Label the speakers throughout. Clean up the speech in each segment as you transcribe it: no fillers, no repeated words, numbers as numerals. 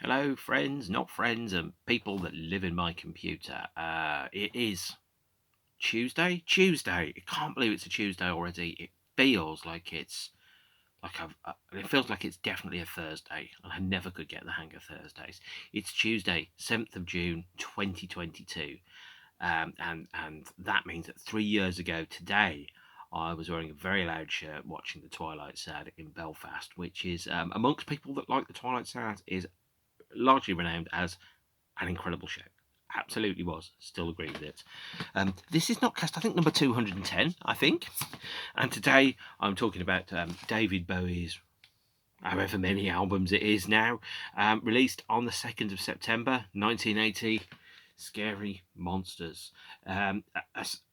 Speaker 1: Hello, friends, not friends, and people that live in my computer. It is Tuesday. Tuesday. I can't believe it's a Tuesday already. It feels like it's it feels like it's definitely a Thursday, and I never could get the hang of Thursdays. It's Tuesday, 7th of June, 2022, and that means that 3 years ago today, I was wearing a very loud shirt watching the Twilight Sad in Belfast, which is amongst people that like the Twilight Sad is largely renowned as an incredible show. Absolutely was. Still agree with it. This is Notcast, I think, number 210, I think. And today I'm talking about David Bowie's however many albums it is now, released on the 2nd of September 1980, Scary Monsters. An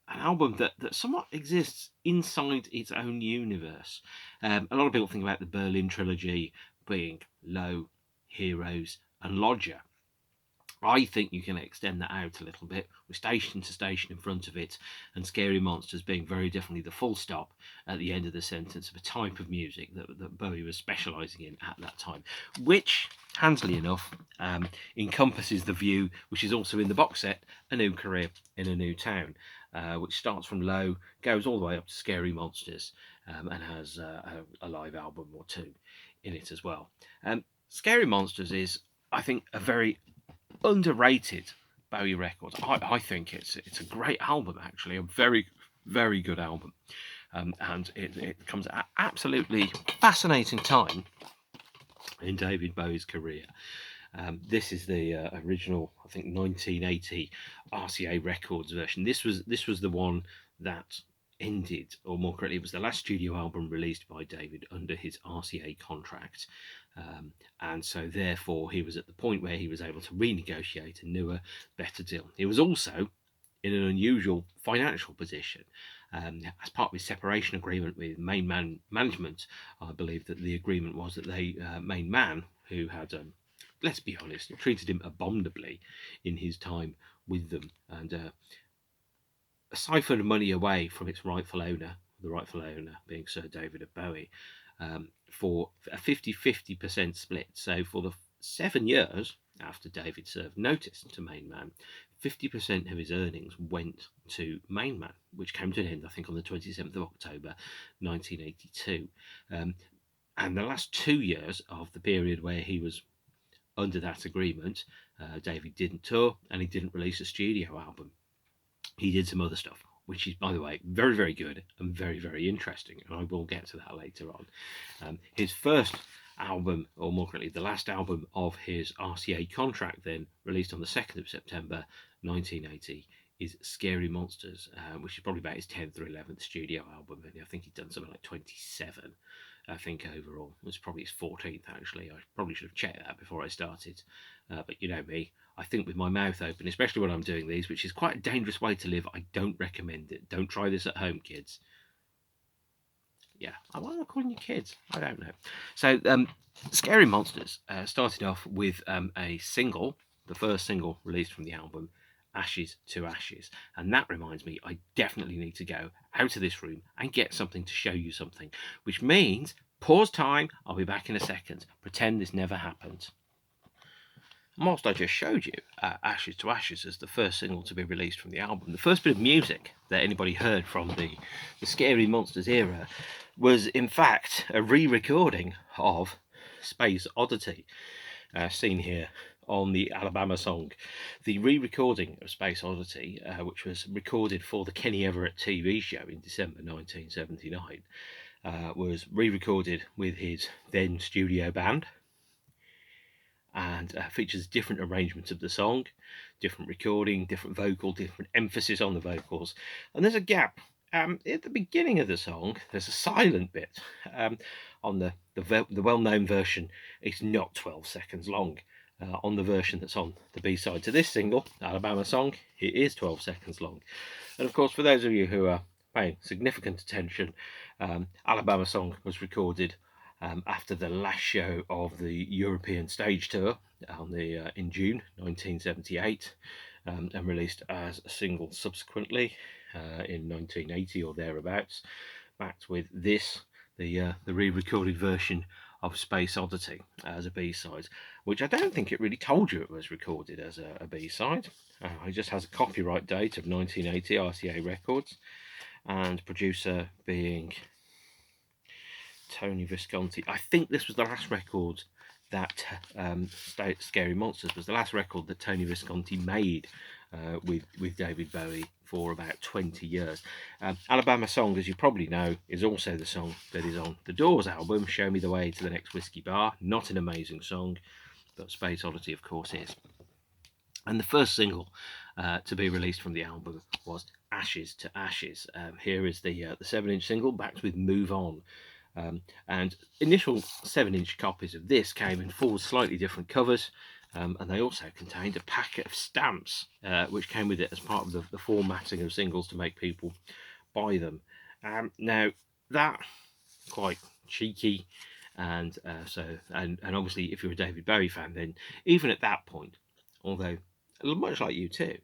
Speaker 1: album that somewhat exists inside its own universe. A lot of people think about the Berlin trilogy being Low, Heroes, and Lodger. I think you can extend that out a little bit with Station to Station in front of it, and Scary Monsters being very definitely the full stop at the end of the sentence of a type of music that Bowie was specialising in at that time, which, handily enough, encompasses the view, which is also in the box set, A New Career in a New Town, which starts from Low, goes all the way up to Scary Monsters, and has a live album or two in it as well. Scary Monsters is, I think, a very underrated Bowie record. I think it's a great album, actually, a very, very good album. And it comes at an absolutely fascinating time in David Bowie's career. This is the original, I think, 1980 RCA Records version. This was the one that ended, or more correctly, it was the last studio album released by David under his RCA contract. And so therefore he was at the point where he was able to renegotiate a newer, better deal. He was also in an unusual financial position. As part of his separation agreement with MainMan management, I believe that the agreement was that MainMan, who had, let's be honest, treated him abominably in his time with them, and siphoned money away from its rightful owner, the rightful owner being Sir David of Bowie, for a 50-50% split. So for the 7 years after David served notice to MainMan, 50% of his earnings went to MainMan, which came to an end, I think, on the 27th of October 1982. And the last 2 years of the period where he was under that agreement, David didn't tour and he didn't release a studio album. He did some other stuff, which is, by the way, very, very good and very, very interesting, and I will get to that later on. His first album, or more correctly, the last album of his RCA contract, then released on the 2nd of September 1980, is Scary Monsters, which is probably about his 10th or 11th studio album, and I think he'd done something like 27. I think overall it was probably his 14th, actually. I probably should have checked that before I started, but you know me, I think with my mouth open, especially when I'm doing these, which is quite a dangerous way to live. I don't recommend it. Don't try this at home, kids. Yeah, why am I calling you kids? I don't know. So, Scary Monsters started off with a single, the first single released from the album, Ashes to Ashes. And that reminds me, I definitely need to go out of this room and get something to show you something, which means pause time. I'll be back in a second. Pretend this never happened. And whilst I just showed you Ashes to Ashes as the first single to be released from the album, the first bit of music that anybody heard from the Scary Monsters era was, in fact, a re-recording of Space Oddity, seen here on the Alabama song. The re-recording of Space Oddity, which was recorded for the Kenny Everett TV show in December 1979, was re-recorded with his then studio band, and features different arrangements of the song, different recording, different vocal, different emphasis on the vocals. And there's a gap. At the beginning of the song, there's a silent bit. On the well-known version, it's not 12 seconds long. On the version that's on the B-side to this single, Alabama Song, it is 12 seconds long. And of course, for those of you who are paying significant attention, Alabama Song was recorded after the last show of the European stage tour in June 1978, and released as a single subsequently in 1980 or thereabouts, backed with this, the re-recorded version of Space Oddity as a B-side, which I don't think it really told you it was recorded as a B-side. It just has a copyright date of 1980, RCA Records, and producer being Tony Visconti. I think this was the last record that Scary Monsters was the last record that Tony Visconti made with David Bowie for about 20 years. Alabama Song, as you probably know, is also the song that is on the Doors album, Show Me the Way to the Next Whiskey Bar. Not an amazing song, but Space Oddity, of course, is. And the first single to be released from the album was Ashes to Ashes. Here is the 7-inch single, backed with Move On. And initial 7-inch copies of this came in 4 slightly different covers, and they also contained a packet of stamps, which came with it as part of the formatting of singles to make people buy them. Now, that quite cheeky, and and obviously, if you're a David Bowie fan, then even at that point, although much like you too,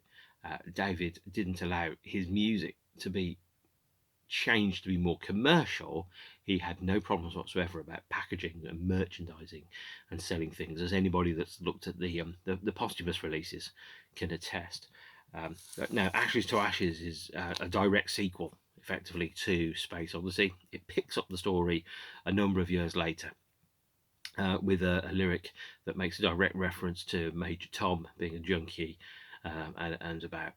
Speaker 1: David didn't allow his music to be changed to be more commercial. He had no problems whatsoever about packaging and merchandising and selling things, as anybody that's looked at the posthumous releases can attest. Now, Ashes to Ashes is a direct sequel, effectively, to Space Odyssey. It picks up the story a number of years later. With a lyric that makes a direct reference to Major Tom being a junkie, and about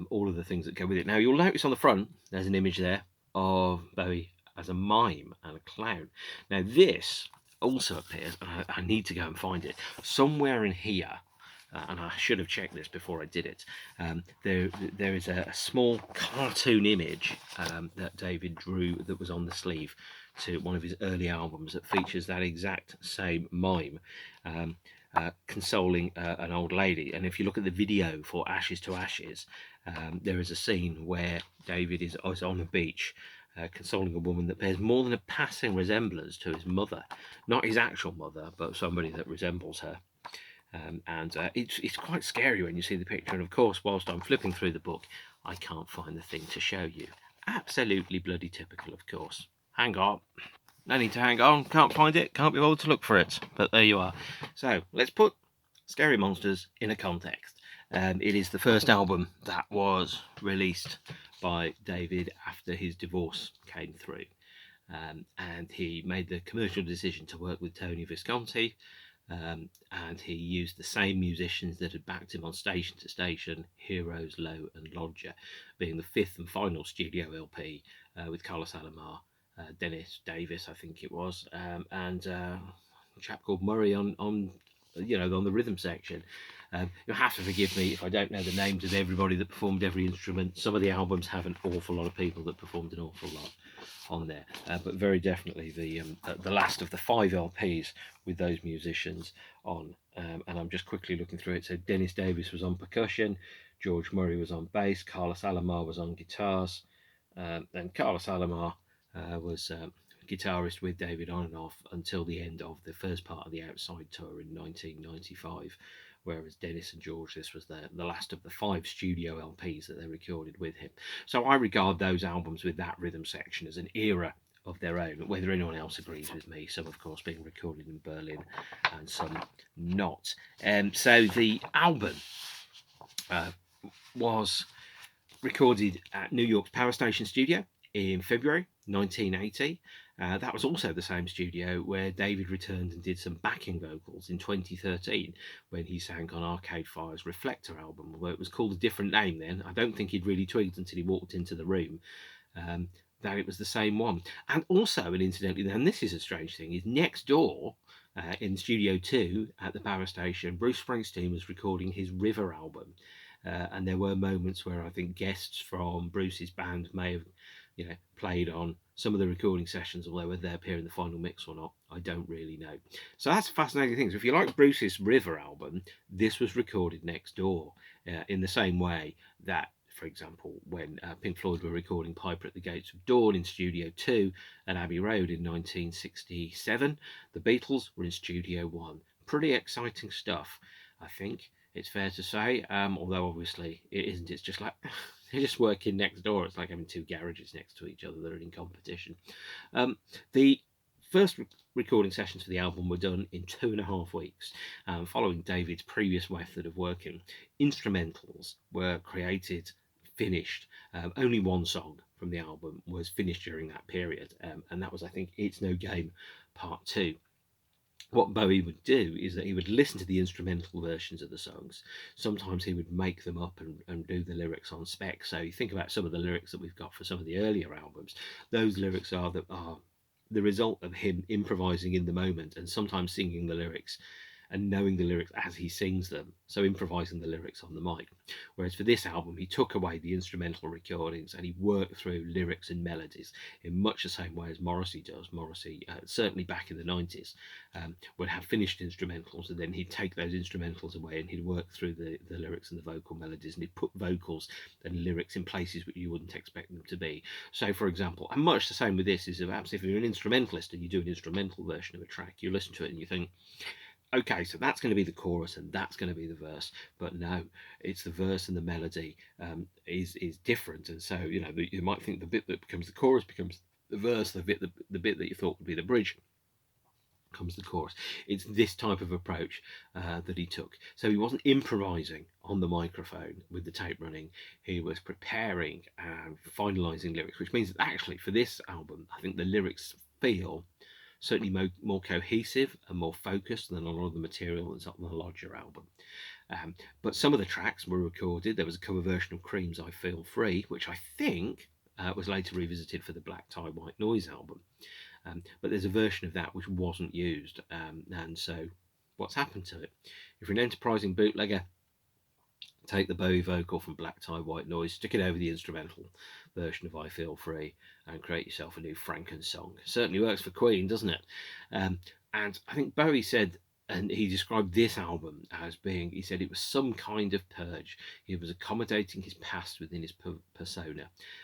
Speaker 1: all of the things that go with it. Now, you'll notice on the front there's an image there of Bowie as a mime and a clown. Now, this also appears, and I need to go and find it, somewhere in here, and I should have checked this before I did it. There is a small cartoon image that David drew that was on the sleeve to one of his early albums that features that exact same mime consoling an old lady. And if you look at the video for Ashes to Ashes, there is a scene where David is on a beach consoling a woman that bears more than a passing resemblance to his mother. Not his actual mother, but somebody that resembles her. It's quite scary when you see the picture. And of course, whilst I'm flipping through the book, I can't find the thing to show you. Absolutely bloody typical, of course. Hang on. No need to hang on. Can't find it. Can't be bothered to look for it. But there you are. So let's put Scary Monsters in a context. It is the first album that was released by David after his divorce came through. And he made the commercial decision to work with Tony Visconti. And he used the same musicians that had backed him on Station to Station, Heroes, Low and Lodger, being the 5th and final studio LP with Carlos Alomar, Dennis Davis, I think it was, and a chap called Murray on the rhythm section. You'll have to forgive me if I don't know the names of everybody that performed every instrument. Some of the albums have an awful lot of people that performed an awful lot on there, but very definitely the last of the 5 LPs with those musicians on. And I'm just quickly looking through it. So Dennis Davis was on percussion, George Murray was on bass, Carlos Alomar was on guitars, and Carlos Alomar was guitarist with David on and off until the end of the first part of the Outside tour in 1995, whereas Dennis and George, this was the last of the 5 studio LPs that they recorded with him. So I regard those albums with that rhythm section as an era of their own, whether anyone else agrees with me, some of course being recorded in Berlin and some not. So the album was recorded at New York's Power Station Studio in February 1980. That was also the same studio where David returned and did some backing vocals in 2013 when he sang on Arcade Fire's Reflector album, although it was called a different name then. I don't think he'd really twigged until he walked into the room that it was the same one. And also, and incidentally, and this is a strange thing, is next door in Studio 2 at the Power Station, Bruce Springsteen was recording his River album. And there were moments where I think guests from Bruce's band may have, played on some of the recording sessions, although whether they appear in the final mix or not, I don't really know. So that's a fascinating thing. So if you like Bruce's River album, this was recorded next door in the same way that, for example, when Pink Floyd were recording Piper at the Gates of Dawn in Studio 2 at Abbey Road in 1967, the Beatles were in Studio 1. Pretty exciting stuff, I think. It's fair to say, although obviously it isn't. It's just like they're just working next door. It's like having 2 garages next to each other that are in competition. The first recording sessions for the album were done in 2.5 weeks, following David's previous method of working. Instrumentals were created, finished. Only one song from the album was finished during that period, and that was, I think, It's No Game Part 2. What Bowie would do is that he would listen to the instrumental versions of the songs. Sometimes he would make them up and do the lyrics on spec. So you think about some of the lyrics that we've got for some of the earlier albums. Those lyrics are the result of him improvising in the moment and sometimes singing the lyrics and knowing the lyrics as he sings them, so improvising the lyrics on the mic. Whereas for this album, he took away the instrumental recordings and he worked through lyrics and melodies in much the same way as Morrissey does. Morrissey, certainly back in the 90s, would have finished instrumentals, and then he'd take those instrumentals away and he'd work through the lyrics and the vocal melodies, and he'd put vocals and lyrics in places where you wouldn't expect them to be. So, for example, and much the same with this, is perhaps if you're an instrumentalist and you do an instrumental version of a track, you listen to it and you think, okay, so that's going to be the chorus and that's going to be the verse, but no, it's the verse and the melody is different, and so you might think the bit that becomes the chorus becomes the verse, the bit that you thought would be the bridge comes the chorus. It's this type of approach that he took. So he wasn't improvising on the microphone with the tape running, he was preparing and finalising lyrics, which means that actually for this album, I think the lyrics feel certainly more cohesive and more focused than a lot of the material that's on the larger album. But some of the tracks were recorded. There was a cover version of Cream's I Feel Free, which I think was later revisited for the Black Tie White Noise album. But there's a version of that which wasn't used. And so what's happened to it? If you're an enterprising bootlegger, take the Bowie vocal from Black Tie White Noise, stick it over the instrumental version of I Feel Free, and create yourself a new Franken song. It certainly works for Queen, doesn't it? And I think Bowie said, and he described this album as being, he said it was some kind of purge. He was accommodating his past within his persona.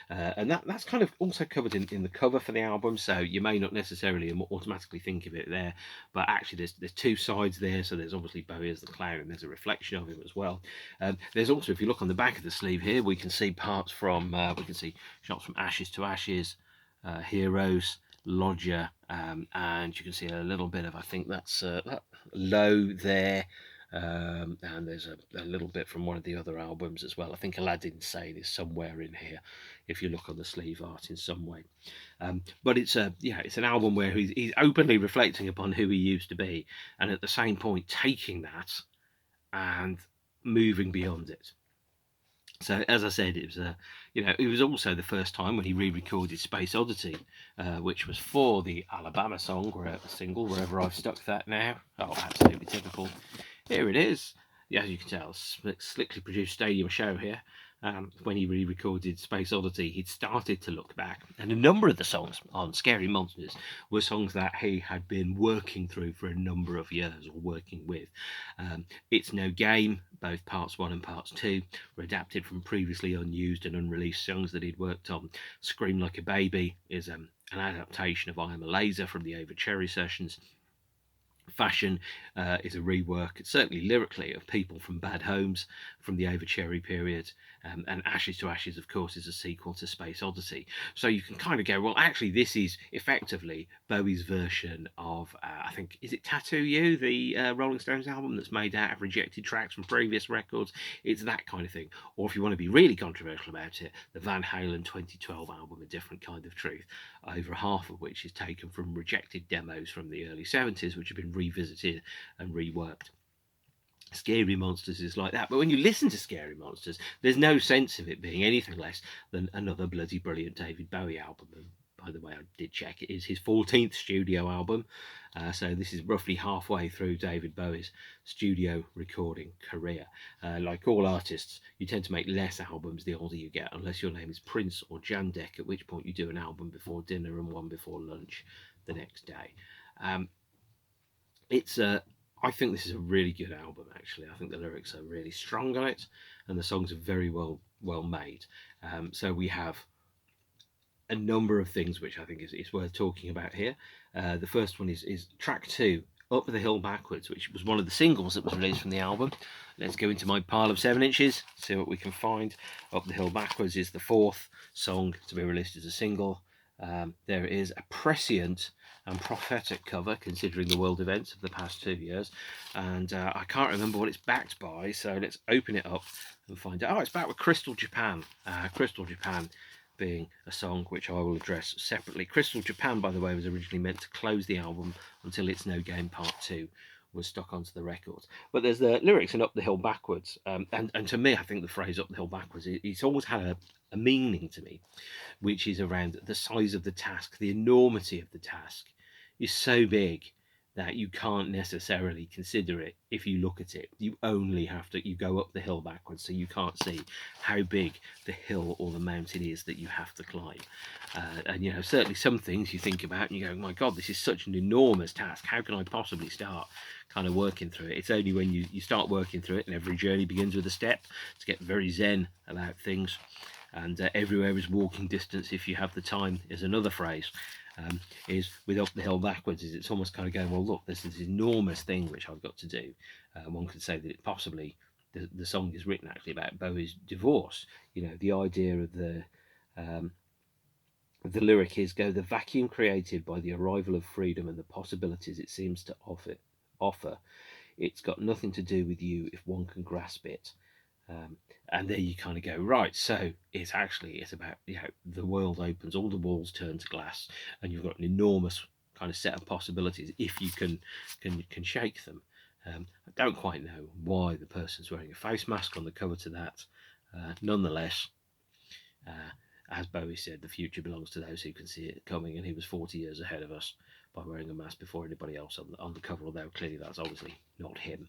Speaker 1: And that's kind of also covered in the cover for the album, so you may not necessarily automatically think of it there, but actually there's two sides there. So there's obviously Bowie as the clown, and there's a reflection of him as well. There's also, if you look on the back of the sleeve here, we can see parts from, we can see shots from Ashes to Ashes, Heroes, Lodger, and you can see a little bit of, I think that's that Low there, and there's a little bit from one of the other albums as well. I think Aladdin Sane is somewhere in here if you look on the sleeve art in some way. But it's an album where he's openly reflecting upon who he used to be, and at the same point taking that and moving beyond it. So, as I said, it was it was also the first time when he re-recorded Space Oddity, which was for the Alabama song, or a single, wherever I've stuck that now. Oh, absolutely typical. Here it is. Yeah, as you can tell, slickly produced stadium show here. When he re-recorded Space Oddity, he'd started to look back, and a number of the songs on Scary Monsters were songs that he had been working through for a number of years, or working with. It's No Game, both parts 1 and parts 2, were adapted from previously unused and unreleased songs that he'd worked on. Scream Like a Baby is an adaptation of I Am a Laser from the Over Cherry sessions. Fashion is a rework, certainly lyrically, of People from Bad Homes from the Over Cherry period, and Ashes to Ashes, of course, is a sequel to Space Oddity. So you can kind of go, well, actually, this is effectively Bowie's version of, I think, is it Tattoo You, the Rolling Stones album that's made out of rejected tracks from previous records? It's that kind of thing. Or if you want to be really controversial about it, the Van Halen 2012 album, A Different Kind of Truth, over half of which is taken from rejected demos from the early 70s, which have been revisited and reworked. Scary Monsters is like that, but when you listen to Scary Monsters, there's no sense of it being anything less than another bloody brilliant David Bowie album. And by the way, I did check, it is his 14th studio album, so this is roughly halfway through David Bowie's studio recording career. Like all artists, you tend to make less albums the older you get, unless your name is Prince or Jandek, at which point you do an album before dinner and one before lunch the next day. I think this is a really good album, actually. I think the lyrics are really strong on it, and the songs are very well made. So we have a number of things which I think is worth talking about here. The first one is track 2, Up the Hill Backwards, which was one of the singles that was released from the album. Let's go into my pile of 7-inches, see what we can find. Up the Hill Backwards is the 4th song to be released as a single. There is a prescient and prophetic cover, considering the world events of the past 2 years. And I can't remember what it's backed by, so let's open it up and find out. Oh, it's backed with Crystal Japan. Crystal Japan being a song which I will address separately. Crystal Japan, by the way, was originally meant to close the album until It's No Game Part 2 was stuck onto the record. But there's the lyrics in Up the Hill Backwards. And to me, I think the phrase Up the Hill Backwards, it's always had a meaning to me, which is around the size of the task, the enormity of the task is so big that you can't necessarily consider it if you look at it. You only have to, you go up the hill backwards, so you can't see how big the hill or the mountain is that you have to climb. And, you know, certainly some things you think about and you go, my God, this is such an enormous task. How can I possibly start kind of working through it? It's only when you start working through it, and every journey begins with a step, to get very zen about things. And everywhere is walking distance if you have the time is another phrase. Is with Up the Hill Backwards, is it's almost kind of going, well, look, this is this enormous thing which I've got to do. One could say that it possibly, the song is written actually about Bowie's divorce. You know, the idea of the lyric is, go, the vacuum created by the arrival of freedom and the possibilities it seems to offer. It's got nothing to do with you if one can grasp it. And there you kind of go, right, so it's about, you know, the world opens, all the walls turn to glass, and you've got an enormous kind of set of possibilities if you can shake them. I don't quite know why the person's wearing a face mask on the cover to that. Nonetheless, as Bowie said, the future belongs to those who can see it coming, and he was 40 years ahead of us by wearing a mask before anybody else on the cover, although clearly that's obviously not him.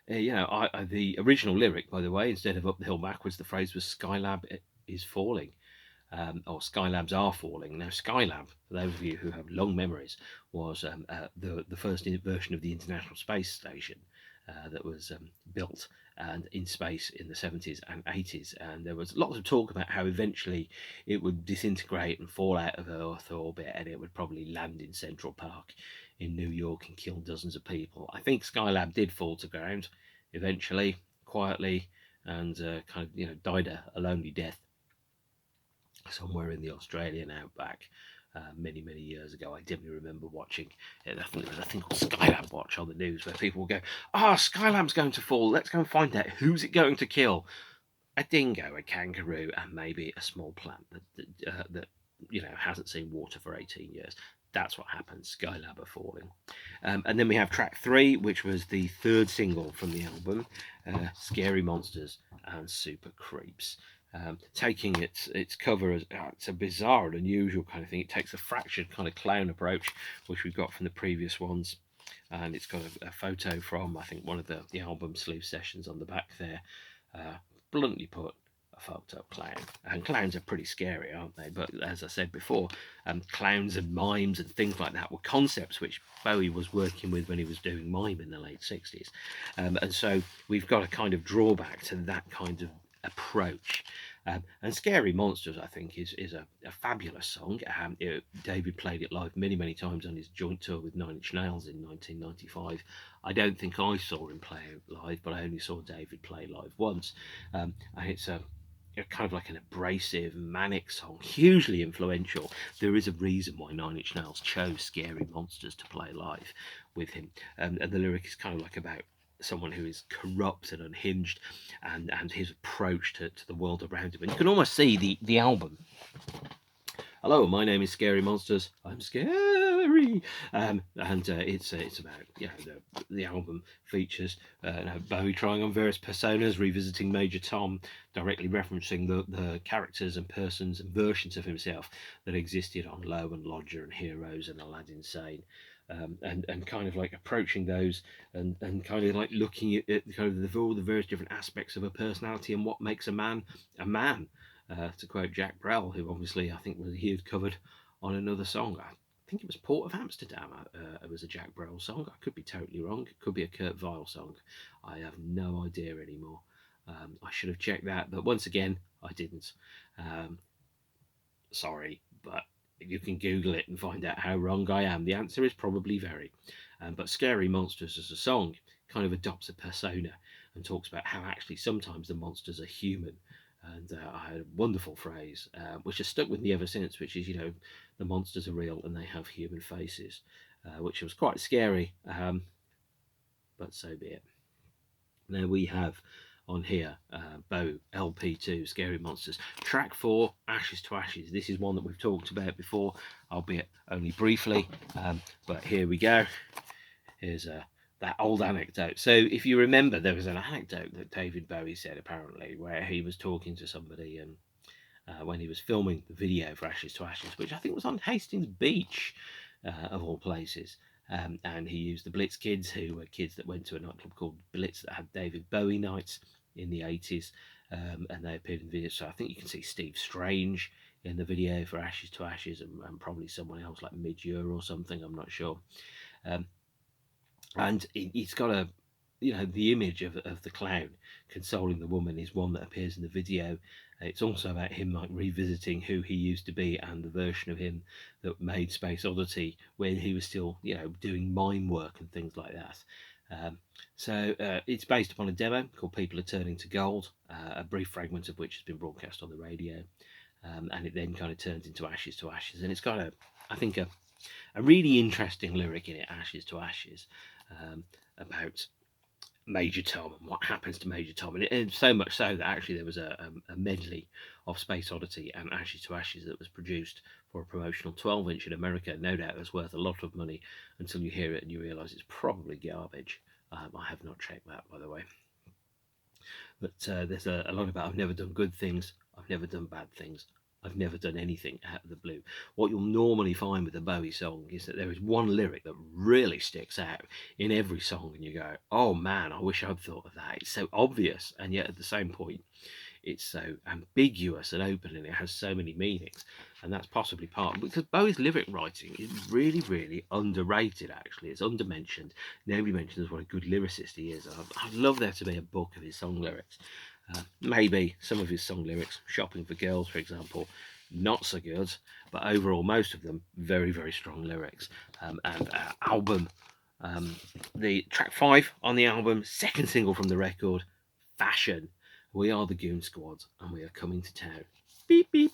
Speaker 1: You know, the original lyric, by the way, instead of Up the Hill Backwards, the phrase was Skylab is falling, or Skylabs are falling. Now, Skylab, for those of you who have long memories, was the first version of the International Space Station that was built and in space in the 70s and 80s. And there was lots of talk about how eventually it would disintegrate and fall out of Earth orbit, and it would probably land in Central Park in New York and kill dozens of people. I think Skylab did fall to ground eventually, quietly, and kind of, you know, died a lonely death somewhere in the Australian outback. Many years ago, I dimly remember watching it. I think there was a thing called Skylab Watch on the news, where people would go, Skylab's going to fall, let's go and find out who's it going to kill. A dingo, a kangaroo, and maybe a small plant that you know, hasn't seen water for 18 years. That's what happens. Skylab are falling. And then we have track 3, which was the third single from the album, Scary Monsters and Super Creeps. Taking its cover as it's a bizarre and unusual kind of thing. It takes a fractured kind of clown approach, which we've got from the previous ones, and it's got a photo from, I think, one of the album sleeve sessions on the back there. Bluntly put, a fucked up clown. And clowns are pretty scary, aren't they? But as I said before, clowns and mimes and things like that were concepts which Bowie was working with when he was doing mime in the late 60s. And so we've got a kind of drawback to that kind of approach. And Scary Monsters, I think, is a fabulous song. David played it live many times on his joint tour with Nine Inch Nails in 1995. I don't think I saw him play live, but I only saw David play live once. And it's kind of like an abrasive, manic song, hugely influential. There is a reason why Nine Inch Nails chose Scary Monsters to play live with him. And the lyric is kind of like about someone who is corrupt and unhinged, and his approach to the world around him. And you can almost see the album. Hello, my name is Scary Monsters. I'm scary, and it's about, you know, the album features Bowie trying on various personas, revisiting Major Tom, directly referencing the characters and persons and versions of himself that existed on Low and Lodger and Heroes and Aladdin Sane. And kind of like approaching those and kind of like looking at kind of all the various different aspects of a personality and what makes a man a man. To quote Jack Brel, who obviously I think he had covered on another song. I think it was Port of Amsterdam. It was a Jack Brel song. I could be totally wrong. It could be a Kurt Weill song. I have no idea anymore. I should have checked that, but once again, I didn't. Sorry, but you can Google it and find out how wrong I am. The answer is probably very. But Scary Monsters as a song kind of adopts a persona and talks about how actually sometimes the monsters are human, And I had a wonderful phrase, which has stuck with me ever since, which is, the monsters are real and they have human faces, which was quite scary, but so be it. Now we have on here Bowie LP2 Scary Monsters, track 4, Ashes to Ashes. This is one that we've talked about before, albeit only briefly, but here we go. Here's that old anecdote. So if you remember, there was an anecdote that David Bowie said apparently, where he was talking to somebody and when he was filming the video for Ashes to Ashes, which I think was on Hastings Beach, of all places. And he used the Blitz kids, who were kids that went to a nightclub called Blitz that had David Bowie nights in the 80s. And they appeared in the video. So I think you can see Steve Strange in the video for Ashes to Ashes, and probably someone else like Midge or something, I'm not sure. And he's got the image of the clown consoling the woman is one that appears in the video. It's also about him like revisiting who he used to be and the version of him that made Space Oddity when he was still doing mime work and things like that. So it's based upon a demo called People Are Turning to Gold, a brief fragment of which has been broadcast on the radio, and it then kind of turns into Ashes to Ashes, and it's got I think a really interesting lyric in it, Ashes to Ashes, about Major Tom and what happens to Major Tom, and so much so that actually there was a medley of Space Oddity and Ashes to Ashes that was produced for a promotional 12-inch in America. No doubt it was worth a lot of money until you hear it and you realise it's probably garbage. I have not checked that, by the way. But there's a lot about I've never done good things, I've never done bad things, I've never done anything out of the blue. What you'll normally find with a Bowie song is that there is one lyric that really sticks out in every song, and you go, oh man, I wish I'd thought of that. It's so obvious, and yet at the same point, it's so ambiguous and open, and it has so many meanings. And that's possibly part because Bowie's lyric writing is really, really underrated, actually. It's undermentioned. Nobody mentions what a good lyricist he is. I'd love there to be a book of his song lyrics. Maybe some of his song lyrics, Shopping for Girls, for example, not so good, but overall, most of them, very, very strong lyrics. And album, the track 5 on the album, second single from the record, Fashion. We are the Goon Squad, and we are coming to town. Beep, beep.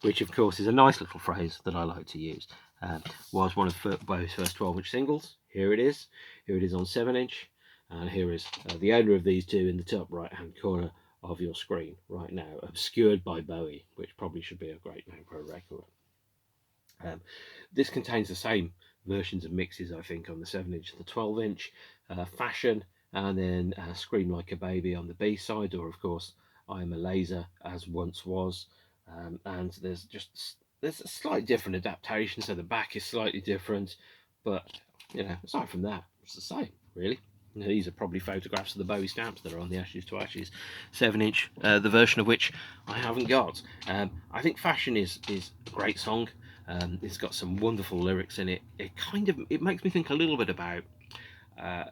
Speaker 1: Which, of course, is a nice little phrase that I like to use. Was one of Bowie's first 12-inch singles. Here it is. Here it is on 7-inch. And here is the owner of these two in the top right-hand corner of your screen right now, obscured by Bowie, which probably should be a great name for a record. This contains the same versions and mixes, I think, on the 7-inch and the 12-inch. Fashion, and then Scream Like a Baby on the B-side, or, of course, I Am a Laser, As Once Was. And there's a slight different adaptation, so the back is slightly different, but aside from that, it's the same, really. These are probably photographs of the Bowie stamps that are on the Ashes to Ashes 7-inch, the version of which I haven't got. I think Fashion is a great song. It's got some wonderful lyrics in it. It makes me think a little bit about.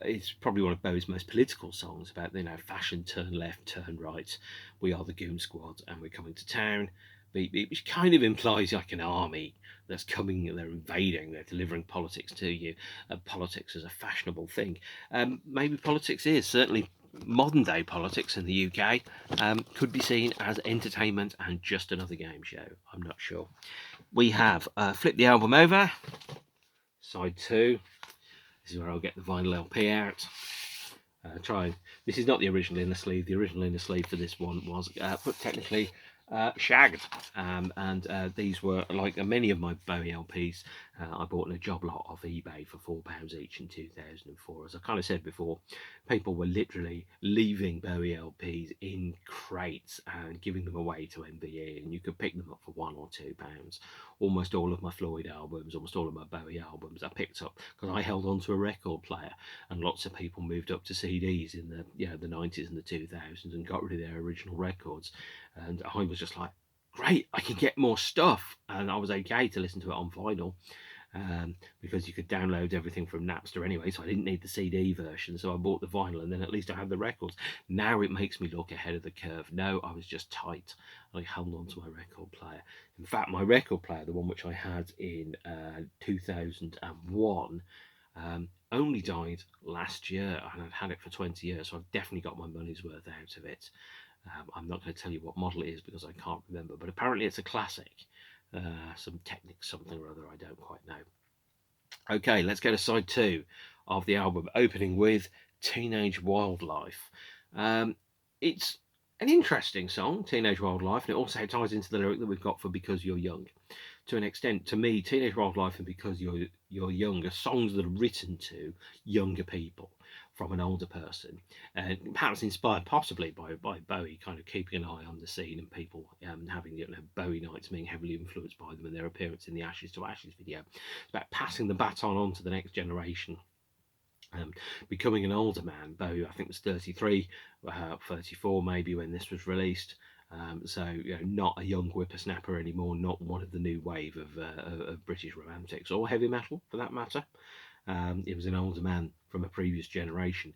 Speaker 1: It's probably one of Bowie's most political songs about fashion, turn left, turn right. We are the Goon Squad, and we're coming to town. Which kind of implies like an army that's coming, they're invading, they're delivering politics to you. Politics is a fashionable thing. Maybe politics is certainly modern day politics in the UK could be seen as entertainment and just another game show. I'm not sure. We have flipped the album over. Side 2. This is where I'll get the vinyl LP out. This is not the original inner sleeve. The original inner sleeve for this one was technically shagged, and these were like many of my Bowie LPs. I bought in a job lot off eBay for £4 each in 2004. As I kind of said before, people were literally leaving Bowie LPs in crates and giving them away to MBE, and you could pick them up for £1 or £2. Almost all of my Floyd albums, almost all of my Bowie albums, I picked up because I held on to a record player, and lots of people moved up to CDs in the 90s and the 2000s and got rid of their original records, and I was just like, great, I can get more stuff, and I was okay to listen to it on vinyl. Because you could download everything from Napster anyway, so I didn't need the CD version, so I bought the vinyl, and then at least I had the records. Now it makes me look ahead of the curve. No, I was just tight. I held on to my record player. In fact, my record player, the one which I had in 2001, only died last year, and I'd had it for 20 years, so I've definitely got my money's worth out of it. I'm not going to tell you what model it is because I can't remember, but apparently it's a classic. Some Technic something or other, I don't quite know. Okay, let's go to side 2 of the album, opening with Teenage Wildlife. It's an interesting song, Teenage Wildlife, and it also ties into the lyric that we've got for Because You're Young. To an extent, to me, Teenage Wildlife and Because You're Young are songs that are written to younger people from an older person, and perhaps inspired possibly by Bowie kind of keeping an eye on the scene and people having Bowie nights being heavily influenced by them and their appearance in the Ashes to Ashes video. It's about passing the baton on to the next generation. Becoming an older man, Bowie I think was 33, 34 maybe when this was released. So not a young whippersnapper anymore, not one of the new wave of British romantics or heavy metal for that matter. It was an older man from a previous generation,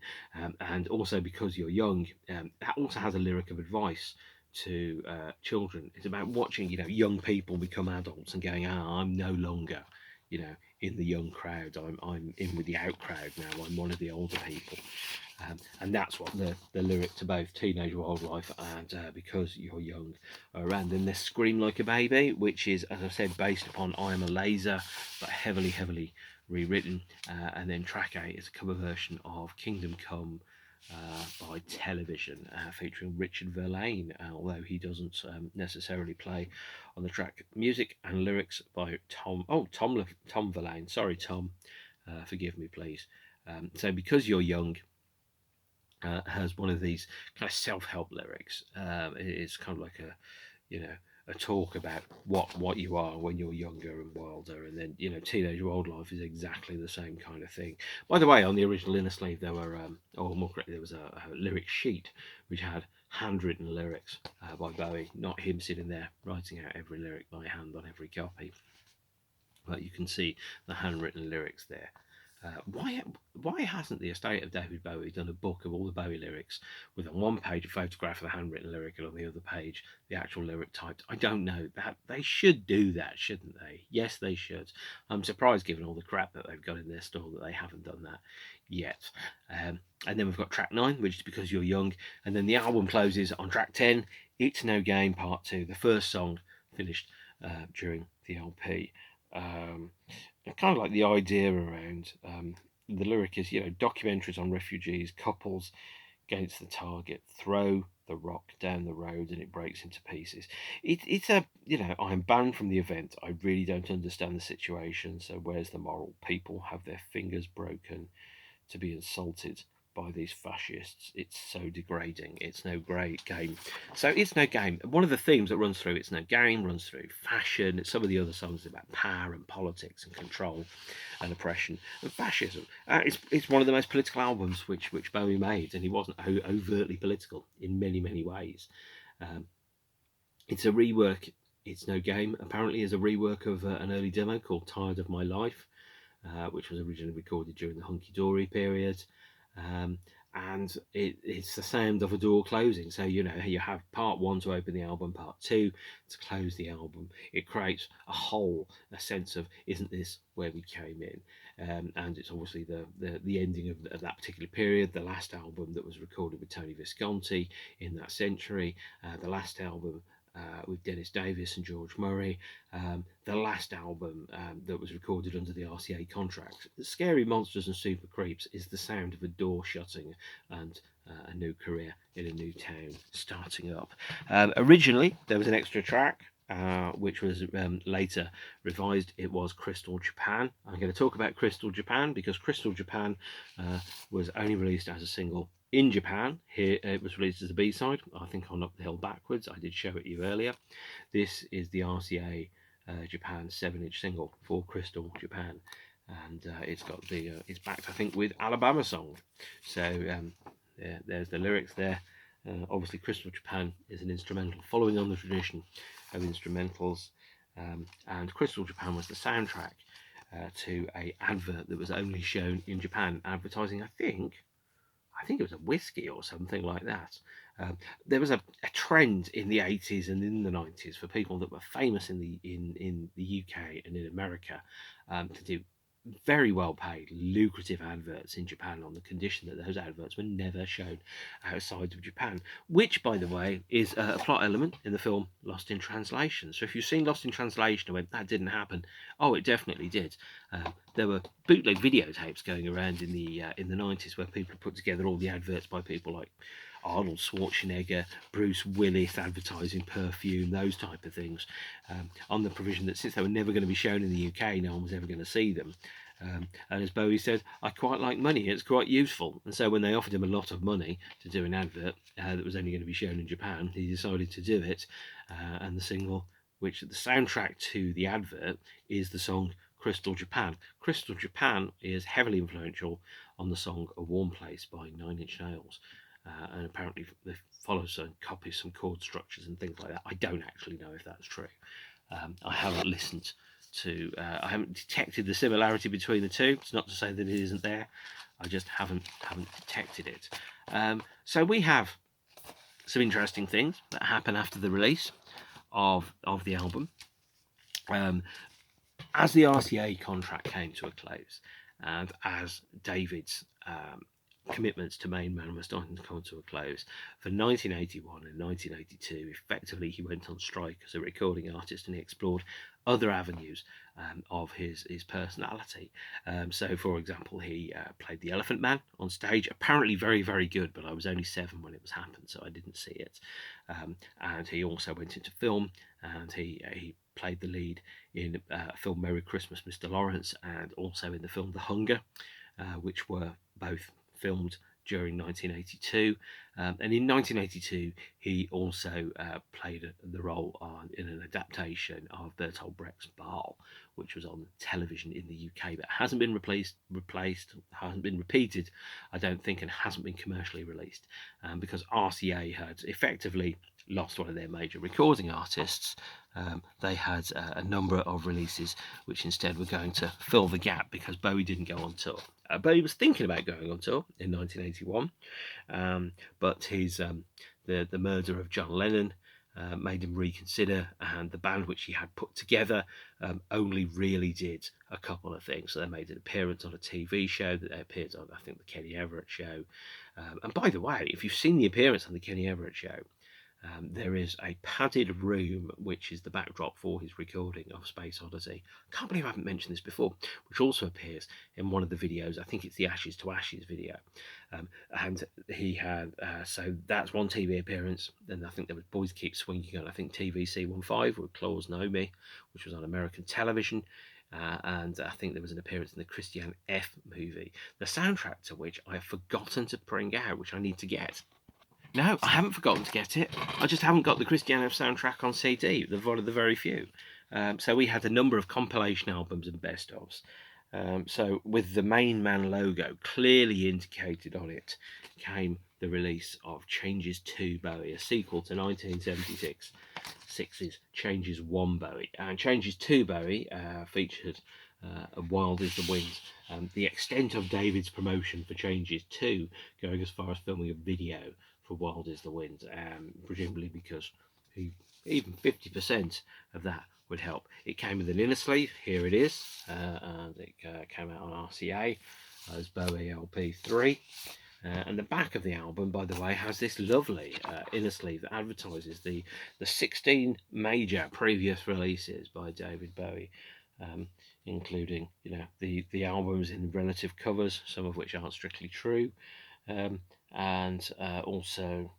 Speaker 1: and also Because You're Young, that also has a lyric of advice to children. It's about watching young people become adults and going, I'm no longer in the young crowd. I'm in with the out crowd now. I'm one of the older people. And that's what the lyric to both Teenage Wildlife and Because You're Young are around. And there's Scream Like a Baby, which is, as I said, based upon I Am a Laser, but heavily rewritten. And then track 8 is a cover version of Kingdom Come by Television, featuring Richard Verlaine, although he doesn't necessarily play on the track. Music and lyrics by Tom Verlaine. Sorry, Tom. Forgive me, please. So Because You're Young has one of these kind of self-help lyrics. It's kind of like a talk about what you are when you're younger and wilder, and then Teenage Wildlife is exactly the same kind of thing. By the way, on the original inner sleeve there were, or more correctly, there was a lyric sheet which had handwritten lyrics by Bowie, not him sitting there writing out every lyric by hand on every copy. But you can see the handwritten lyrics there. Why hasn't the estate of David Bowie done a book of all the Bowie lyrics with on one page a photograph of the handwritten lyric and on the other page the actual lyric typed? I don't know. That they should do that, shouldn't they? Yes, they should. I'm surprised, given all the crap that they've got in their store, that they haven't done that yet. And then we've got track 9, which is Because You're Young, and then the album closes on track 10. It's No Game Part 2, the first song finished during the LP. Kind of like the idea around the lyric is, documentaries on refugees, couples against the target, throw the rock down the road and it breaks into pieces. It's I'm banned from the event. I really don't understand the situation. So where's the moral? People have their fingers broken to be insulted by these fascists. It's so degrading. It's no great game. So It's No Game. One of the themes that runs through It's No Game runs through fashion. Some of the other songs are about power and politics and control and oppression and fascism. It's one of the most political albums which Bowie made, and he wasn't overtly political in many ways. It's a rework. It's No Game apparently is a rework of an early demo called Tired of My Life, which was originally recorded during the Hunky Dory period. And it's the sound of a door closing. So you have part 1 to open the album, part 2 to close the album. It creates a sense of, isn't this where we came in? And it's obviously the ending of that particular period, the last album that was recorded with Tony Visconti in that century, the last album with Dennis Davis and George Murray, the last album that was recorded under the RCA contract. Scary Monsters and Super Creeps is the sound of a door shutting and a new career in a new town starting up. Originally, there was an extra track which was later revised. It was Crystal Japan. I'm going to talk about Crystal Japan because Crystal Japan was only released as a single in Japan. Here it was released as a B-side, I think on Up the Hill Backwards. I did show it to you earlier. This is the RCA Japan 7-inch single for Crystal Japan, and it's got it's backed, I think, with Alabama Song. So there's the lyrics there. Obviously Crystal Japan is an instrumental following on the tradition of instrumentals, and Crystal Japan was the soundtrack to a advert that was only shown in Japan, advertising, I think it was a whiskey or something like that. There was a trend in the 80s and in the 90s for people that were famous in the UK and in America to do very well paid, lucrative adverts in Japan on the condition that those adverts were never shown outside of Japan, which, by the way, is a plot element in the film Lost in Translation. So if you've seen Lost in Translation and went, that didn't happen, oh, it definitely did. There were bootleg videotapes going around in the 90s where people put together all the adverts by people like Arnold Schwarzenegger, Bruce Willis advertising perfume, those type of things, on the provision that since they were never going to be shown in the UK, no one was ever going to see them. And as Bowie said, I quite like money, it's quite useful. And so when they offered him a lot of money to do an advert that was only going to be shown in Japan, he decided to do it. And the single, which the soundtrack to the advert is the song Crystal Japan. Crystal Japan is heavily influential on the song A Warm Place by Nine Inch Nails. And apparently they follow some copies, some chord structures and things like that. I don't actually know if that's true. I haven't listened to, I haven't detected the similarity between the two. It's not to say that it isn't there. I just haven't detected it. So we have some interesting things that happen after the release of the album. As the RCA contract came to a close, and as David's commitments to MainMan were starting to come to a close, for 1981 and 1982, effectively he went on strike as a recording artist, and he explored other avenues of his personality. So, for example, he played the Elephant Man on stage, apparently very, very good, but I was only 7 when it was happened, so I didn't see it. And he also went into film, and he played the lead in film Merry Christmas, Mr. Lawrence, and also in the film The Hunger, which were both filmed during 1982, and in 1982 he also played the role in an adaptation of Bertolt Brecht's Baal, which was on television in the UK, but hasn't been replaced, hasn't been repeated, I don't think, and hasn't been commercially released, because RCA had effectively lost one of their major recording artists. They had a number of releases which instead were going to fill the gap because Bowie didn't go on tour. Bowie was thinking about going on tour in 1981, but his the murder of John Lennon made him reconsider, and the band which he had put together only really did a couple of things. So they made an appearance on a TV show that they appeared on, I think, the Kenny Everett show. And by the way, if you've seen the appearance on the Kenny Everett show, there is a padded room which is the backdrop for his recording of Space Oddity. I can't believe I haven't mentioned this before, which also appears in one of the videos. I think it's the Ashes to Ashes video. And he had, so that's one TV appearance. Then I think there was Boys Keep Swinging on, I think, TVC15 with Claus Nomi, which was on American television. And I think there was an appearance in the Christiane F movie, the soundtrack to which I have forgotten to bring out, which I need to get. No, I haven't forgotten to get it. I just haven't got the Christiane F soundtrack on CD, one of the very few. So we had a number of compilation albums and best-ofs. So with the MainMan logo clearly indicated on it came the release of ChangesTwoBowie, a sequel to 1976's ChangesOneBowie. And ChangesTwoBowie featured Wild is the Wind. The extent of David's promotion for Changes 2 going as far as filming a video for Wild is the Wind, presumably because even 50% of that would help. It came with an inner sleeve, here it is, and it came out on RCA as Bowie LP3. And the back of the album, by the way, has this lovely inner sleeve that advertises the 16 major previous releases by David Bowie, including, you know, the albums in relative covers, some of which aren't strictly true, and also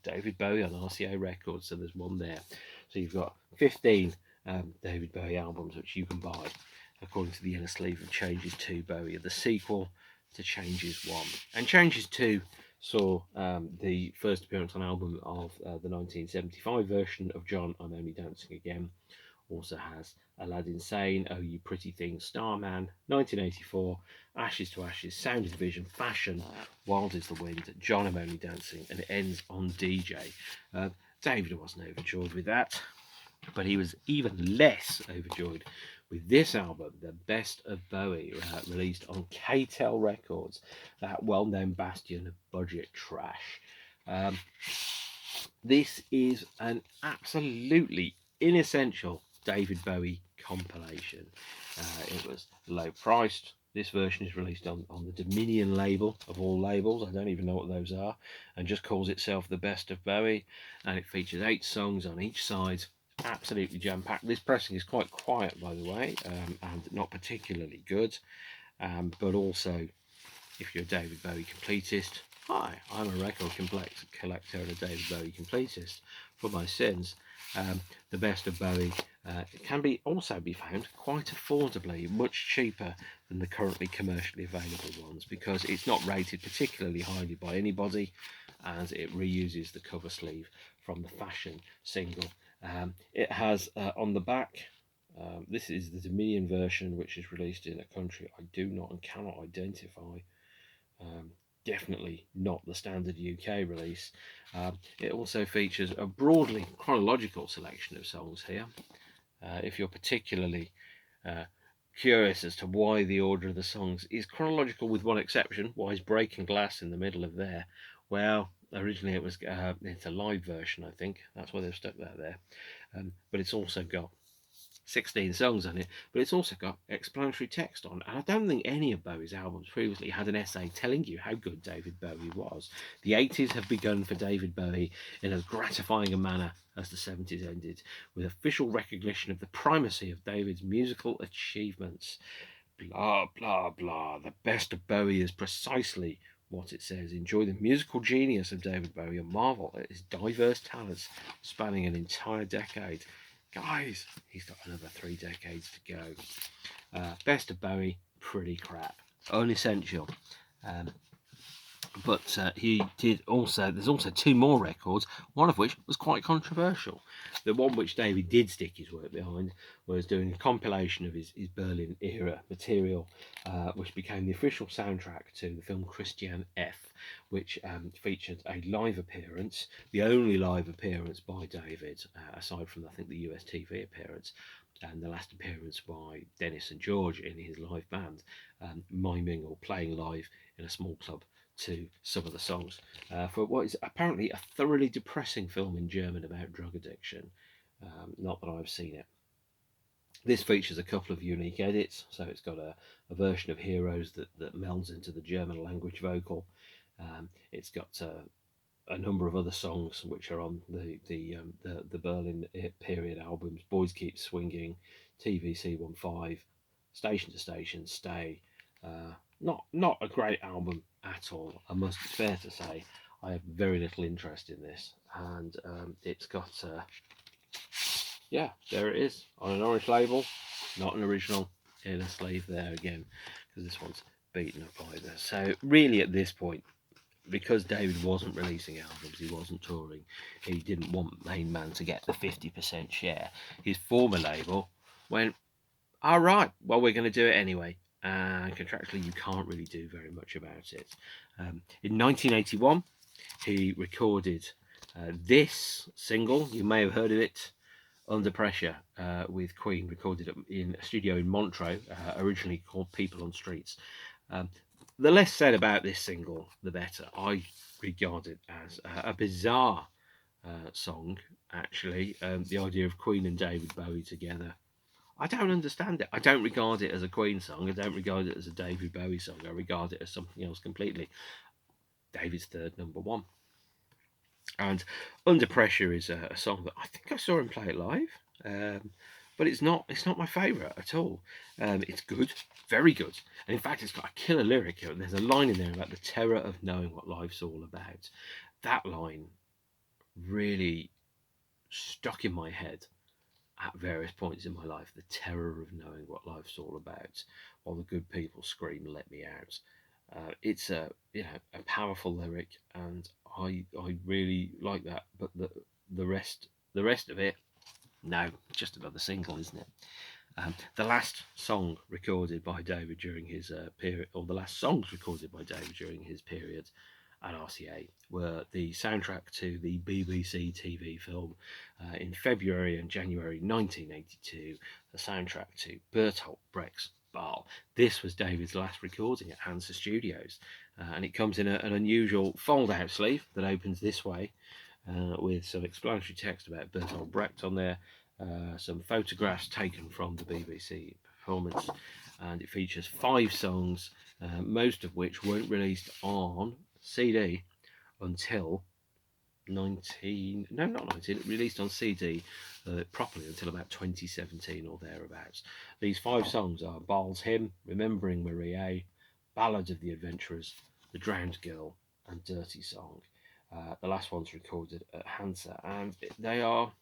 Speaker 1: David Bowie on RCA Records. So there's one there. So you've got 15 David Bowie albums which you can buy according to the inner sleeve of ChangesTwoBowie, the sequel to Changes 1. And Changes 2 saw the first appearance on album of the 1975 version of John, I'm Only Dancing Again. Also has Aladdin Sane, Oh You Pretty Thing, Starman, 1984, Ashes to Ashes, Sound and Vision, Fashion, Wild is the Wind, John, I'm Only Dancing, and it ends on DJ. David wasn't overjoyed with that, but he was even less overjoyed with this album, The Best of Bowie, released on K-Tel Records, that well-known bastion of budget trash. This is an absolutely inessential David Bowie compilation. It was low priced. This version is released on the Dominion label of all labels. I don't even know what those are, and just calls itself The Best of Bowie. And it features 8 songs on each side, absolutely jam packed. This pressing is quite quiet, by the way, and not particularly good. But also, if you're a David Bowie completist, hi, I'm a record collector and a David Bowie completist for my sins. The Best of Bowie can also be found quite affordably, much cheaper than the currently commercially available ones, because it's not rated particularly highly by anybody, as it reuses the cover sleeve from the Fashion single. It has on the back, this is the Dominion version, which is released in a country I do not and cannot identify. Definitely not the standard UK release. It also features a broadly chronological selection of songs here. If you're particularly curious as to why the order of the songs is chronological, with one exception, why is Breaking Glass in the middle of there? Well, originally it was it's a live version, I think. That's why they've stuck that there. But it's also got 16 songs on it, but it's also got explanatory text on. And I don't think any of Bowie's albums previously had an essay telling you how good David Bowie was. The 80s have begun for David Bowie in as gratifying a manner as the 70s ended, with official recognition of the primacy of David's musical achievements. Blah, blah, blah. The Best of Bowie is precisely what it says. Enjoy the musical genius of David Bowie and marvel at his diverse talents spanning an entire decade. Guys, he's got another 3 decades to go. Best of Bowie, pretty crap. Unessential. But he did also, there's also 2 more records, one of which was quite controversial. The one which David did stick his work behind was doing a compilation of his Berlin era material, which became the official soundtrack to the film Christian F, which featured a live appearance, the only live appearance by David, aside from, I think, the US TV appearance, and the last appearance by Dennis and George in his live band, miming or playing live in a small club to some of the songs, for what is apparently a thoroughly depressing film in German about drug addiction. Not that I've seen it. This features a couple of unique edits. So it's got a version of Heroes that melds into the German language vocal. It's got a number of other songs which are on the Berlin period albums: Boys Keep Swinging, TVC15, Station to Station, Stay. Not a great album at all. It's fair to say I have very little interest in this, and it's got yeah, there it is on an orange label, not an original in a sleeve there again, because this one's beaten up either. So really at this point, because David wasn't releasing albums, he wasn't touring, he didn't want MainMan to get the 50% share, his former label went, all right, well, we're going to do it anyway. And contractually, you can't really do very much about it. In 1981, he recorded this single. You may have heard of it, Under Pressure, with Queen, recorded in a studio in Montreux, originally called People on Streets. The less said about this single, the better. I regard it as a bizarre song, actually. The idea of Queen and David Bowie together. I don't understand it. I don't regard it as a Queen song. I don't regard it as a David Bowie song. I regard it as something else completely. David's third number 1. And Under Pressure is a song that I think I saw him play it live. But it's not my favourite at all. It's good, very good. And in fact, it's got a killer lyric. There's a line in there about the terror of knowing what life's all about. That line really stuck in my head at various points in my life. The terror of knowing what life's all about, while the good people scream, "Let me out." It's a powerful lyric, and I really like that. But the rest of it, no, just another single, isn't it? The last song recorded by David during his period, or the last songs recorded by David during his period at RCA, were the soundtrack to the BBC TV film in February and January 1982, the soundtrack to Bertolt Brecht's Ball. This was David's last recording at Hansa Studios, and it comes in an unusual fold-out sleeve that opens this way, with some explanatory text about Bertolt Brecht on there, some photographs taken from the BBC performance, and it features 5 songs, most of which weren't released on CD until released on CD properly until about 2017 or thereabouts. These 5 songs are Baal's Hymn, Remembering Marie, Ballad of the Adventurers, The Drowned Girl, and Dirty Song. The last one's recorded at Hansa, and they are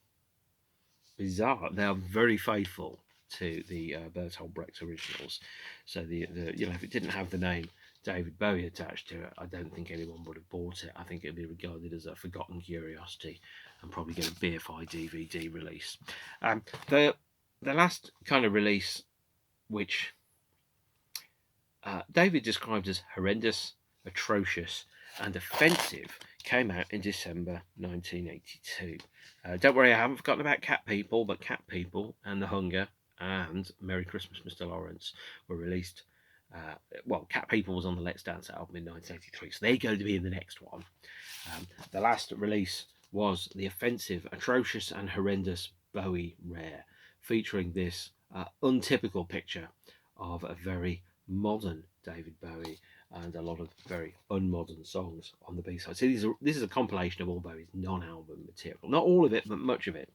Speaker 1: bizarre. They are very faithful to the Bertolt Brecht originals. So if it didn't have the name David Bowie attached to it, I don't think anyone would have bought it. I think it'd be regarded as a forgotten curiosity and probably get a BFI DVD release. The last kind of release, which David described as horrendous, atrocious, and offensive, came out in December 1982. Don't worry, I haven't forgotten about Cat People, but Cat People and The Hunger and Merry Christmas, Mr. Lawrence were released. Cat People was on the Let's Dance album in 1983, so they're going to be in the next one. The last release was the offensive, atrocious, and horrendous BowieRare, featuring this untypical picture of a very modern David Bowie and a lot of very unmodern songs on the B-side. So this is a compilation of all Bowie's non-album material. Not all of it, but much of it.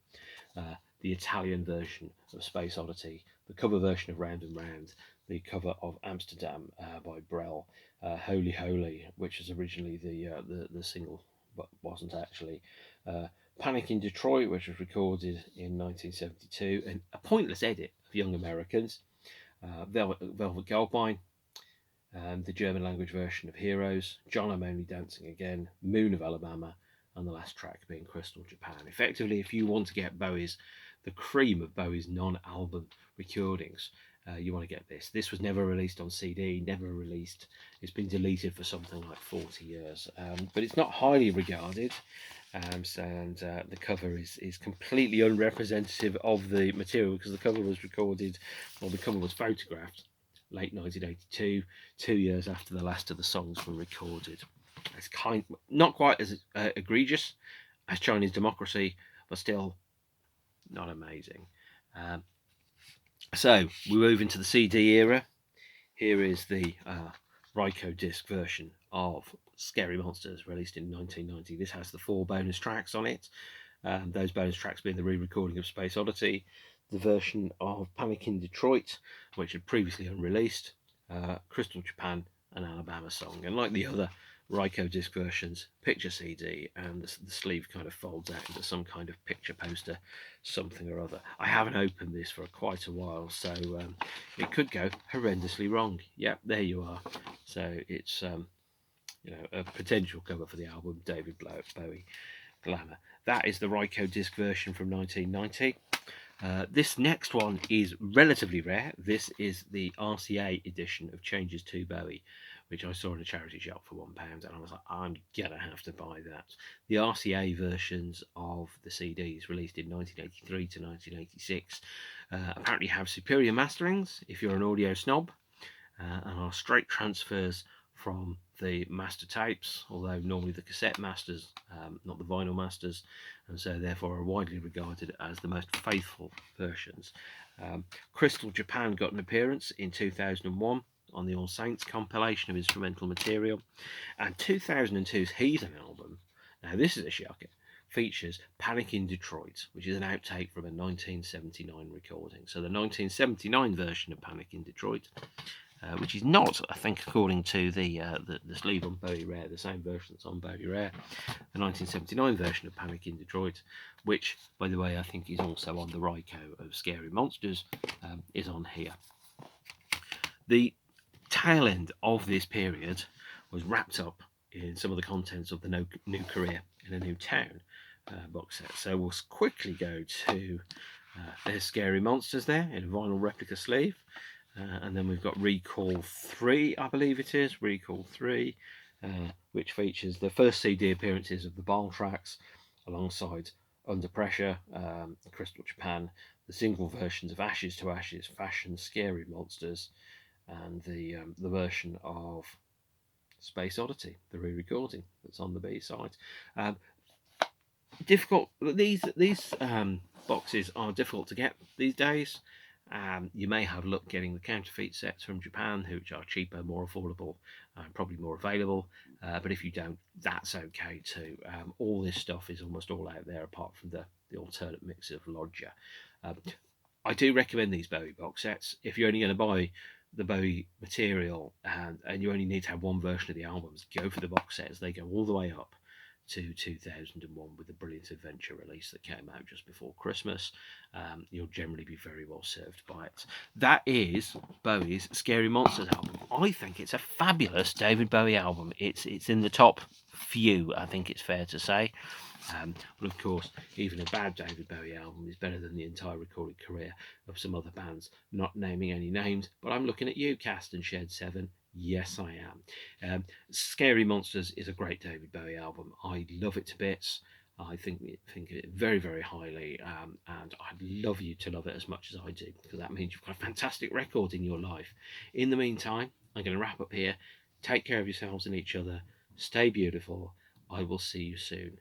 Speaker 1: The Italian version of Space Oddity, the cover version of Round and Round, the cover of Amsterdam by Brel, Holy Holy, which was originally the single, but wasn't actually. Panic in Detroit, which was recorded in 1972, and a pointless edit of Young Americans. Velvet Goldmine, the German language version of Heroes, John, I'm Only Dancing Again, Moon of Alabama, and the last track being Crystal Japan. Effectively, if you want to get the cream of Bowie's non-album recordings, you want to get this. This was never released on CD, never released. It's been deleted for something like 40 years, but it's not highly regarded. The cover is completely unrepresentative of the material, because the cover was photographed late 1982, 2 years after the last of the songs were recorded. It's not quite as egregious as Chinese Democracy, but still not amazing. So we move into the CD era. Here is the Ryko disc version of Scary Monsters, released in 1990. This has the 4 bonus tracks on it. Those bonus tracks being the re-recording of Space Oddity, the version of Panic in Detroit, which had previously unreleased, Crystal Japan, and Alabama Song. And like the other Ryko disc versions, picture CD, and the sleeve kind of folds out into some kind of picture poster, something or other. I haven't opened this for quite a while, so it could go horrendously wrong. Yep, there you are. So it's a potential cover for the album David Bowie Glamour. That is the Ryko disc version from 1990. This next one is relatively rare. This is the RCA edition of Changes2Bowie, which I saw in a charity shop for £1, and I was like, I'm gonna have to buy that. The RCA versions of the CDs, released in 1983 to 1986, apparently have superior masterings if you're an audio snob, and are straight transfers from the master tapes, although normally the cassette masters, not the vinyl masters, and so therefore are widely regarded as the most faithful versions. Crystal Japan got an appearance in 2001 on the All Saints compilation of instrumental material, and 2002's Heathen album, now this is a shocker, features Panic in Detroit, which is an outtake from a 1979 recording. So the 1979 version of Panic in Detroit, which is not, I think, according to the sleeve on BowieRare, the same version that's on BowieRare, the 1979 version of Panic in Detroit, which, by the way, I think is also on the Ryko of Scary Monsters, is on here. The tail end of this period was wrapped up in some of the contents of the New Career in a New Town box set. So we'll quickly go to there's Scary Monsters there in a vinyl replica sleeve. And then we've got Recall 3, I believe it is, Recall 3, which features the first CD appearances of the Baal tracks, alongside Under Pressure, Crystal Japan, the single versions of Ashes to Ashes, Fashion, Scary Monsters, and the version of Space Oddity, the re-recording that's on the B-side. Difficult. These boxes are difficult to get these days. You may have luck getting the counterfeit sets from Japan, which are cheaper, more affordable, probably more available. But if you don't, that's okay too. All this stuff is almost all out there, apart from the alternate mix of Lodger. Um, I do recommend these Bowie box sets. If you're only going to buy the Bowie material and you only need to have one version of the albums, go for the box sets. They go all the way up to 2001 with the Brilliant Adventure release that came out just before Christmas. You'll generally be very well served by it. That is Bowie's Scary Monsters album. I think it's a fabulous David Bowie album. It's in the top few, I think it's fair to say. But of course, even a bad David Bowie album is better than the entire recorded career of some other bands. Not naming any names, but I'm looking at you, Cast and Shed 7. Yes, I am. Scary Monsters is a great David Bowie album. I love it to bits. I think of it very, very highly, and I'd love you to love it as much as I do, because that means you've got a fantastic record in your life. In the meantime, I'm going to wrap up here. Take care of yourselves and each other. Stay beautiful. I will see you soon.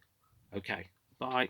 Speaker 1: Okay, bye.